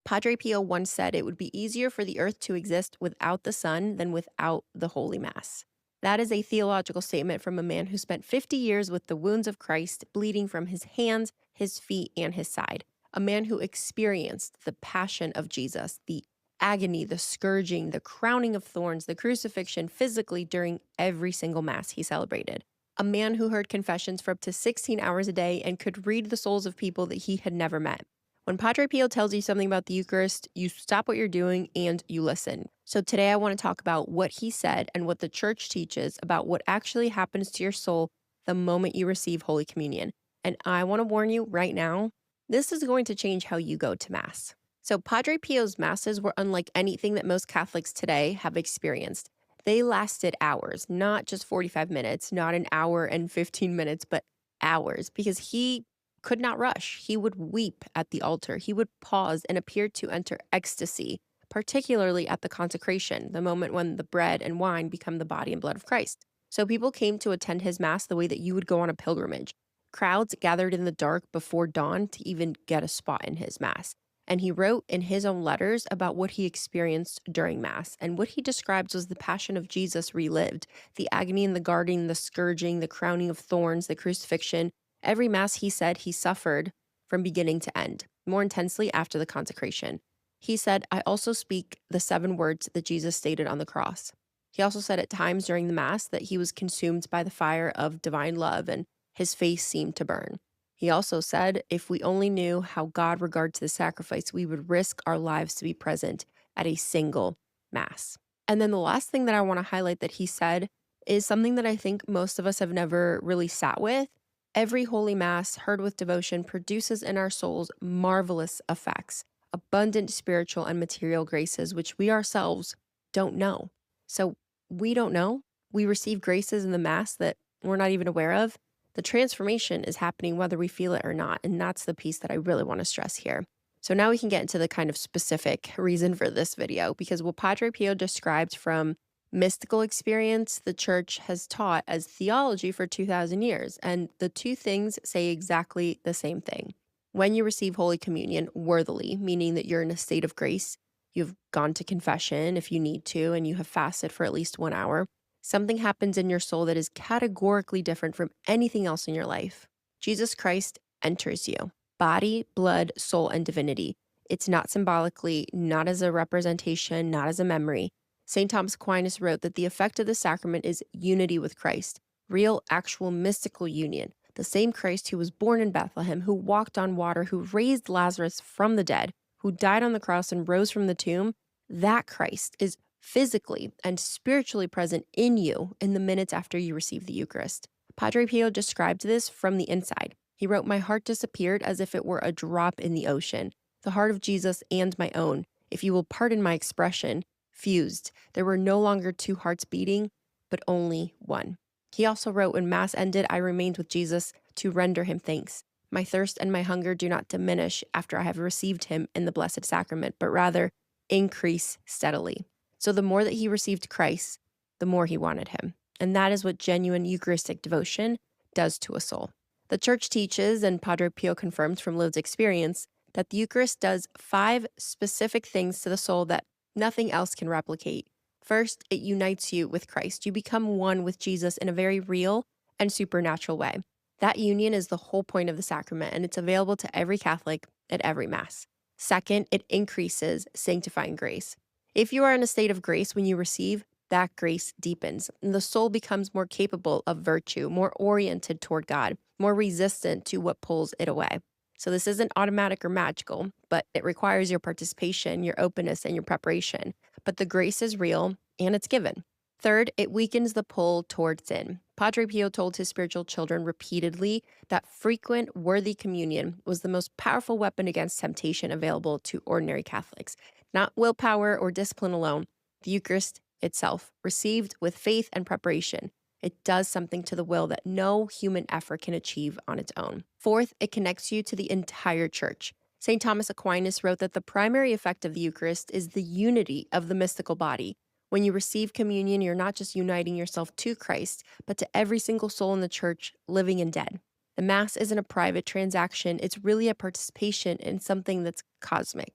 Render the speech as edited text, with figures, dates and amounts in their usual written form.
Padre Pio once said it would be easier for the earth to exist without the sun than without the Holy Mass. That is a theological statement from a man who spent 50 years with the wounds of Christ bleeding from his hands, his feet, and his side. A man who experienced the passion of Jesus, the agony, the scourging, the crowning of thorns, the crucifixion physically during every single Mass he celebrated. A man who heard confessions for up to 16 hours a day and could read the souls of people that he had never met. When Padre Pio tells you something about the Eucharist, you stop what you're doing and you listen. So today I want to talk about what he said and what the church teaches about what actually happens to your soul the moment you receive Holy Communion. And I want to warn you right now, this is going to change how you go to Mass. So Padre Pio's Masses were unlike anything that most Catholics today have experienced. They lasted hours, not just 45 minutes, not an hour and 15 minutes, but hours, because he could not rush. He would weep at the altar. He would pause and appear to enter ecstasy, particularly at the consecration, the moment when the bread and wine become the body and blood of Christ. So people came to attend his Mass the way that you would go on a pilgrimage. Crowds gathered in the dark before dawn to even get a spot in his Mass. And he wrote in his own letters about what he experienced during Mass. And what he describes was the passion of Jesus relived, the agony in the garden, the scourging, the crowning of thorns, the crucifixion. Every Mass, he said, he suffered from beginning to end, more intensely after the consecration. He said, I also speak the 7 words that Jesus stated on the cross. He also said at times during the Mass that he was consumed by the fire of divine love and his face seemed to burn. He also said, if we only knew how God regards the sacrifice, we would risk our lives to be present at a single Mass. And then the last thing that I want to highlight that he said is something that I think most of us have never really sat with. Every Holy Mass, heard with devotion, produces in our souls marvelous effects, abundant spiritual and material graces, which we ourselves don't know. So we don't know. We receive graces in the Mass that we're not even aware of. The transformation is happening whether we feel it or not, and that's the piece that I really want to stress here. So now we can get into the kind of specific reason for this video, because what Padre Pio described from mystical experience, the church has taught as theology for 2,000 years, and the two things say exactly the same thing. When you receive Holy Communion worthily, meaning that you're in a state of grace, you've gone to confession if you need to, and you have fasted for at least 1 hour, something happens in your soul that is categorically different from anything else in your life. Jesus Christ enters you, body, blood, soul, and divinity. It's not symbolically, not as a representation, not as a memory. St. Thomas Aquinas wrote that the effect of the sacrament is unity with Christ, real, actual, mystical union. The same Christ who was born in Bethlehem, who walked on water, who raised Lazarus from the dead, who died on the cross and rose from the tomb, that Christ is physically and spiritually present in you in the minutes after you receive the Eucharist. Padre Pio described this from the inside. He wrote, my heart disappeared as if it were a drop in the ocean. The heart of Jesus and my own, if you will pardon my expression, fused. There were no longer 2 hearts beating, but only one. He also wrote, when Mass ended, I remained with Jesus to render him thanks. My thirst and my hunger do not diminish after I have received him in the Blessed Sacrament, but rather increase steadily. So the more that he received Christ, the more he wanted him. And that is what genuine Eucharistic devotion does to a soul. The church teaches, and Padre Pio confirms from lived experience, that the Eucharist does 5 specific things to the soul that nothing else can replicate. First, it unites you with Christ. You become one with Jesus in a very real and supernatural way. That union is the whole point of the sacrament, and it's available to every Catholic at every Mass. Second, it increases sanctifying grace. If you are in a state of grace when you receive, that grace deepens, and the soul becomes more capable of virtue, more oriented toward God, more resistant to what pulls it away. So this isn't automatic or magical, but it requires your participation, your openness, and your preparation. But the grace is real, and it's given. Third, it weakens the pull toward sin. Padre Pio told his spiritual children repeatedly that frequent, worthy communion was the most powerful weapon against temptation available to ordinary Catholics. Not willpower or discipline alone, the Eucharist itself, received with faith and preparation. It does something to the will that no human effort can achieve on its own. Fourth, it connects you to the entire church. St. Thomas Aquinas wrote that the primary effect of the Eucharist is the unity of the mystical body. When you receive communion, you're not just uniting yourself to Christ, but to every single soul in the church, living and dead. The Mass isn't a private transaction, it's really a participation in something that's cosmic.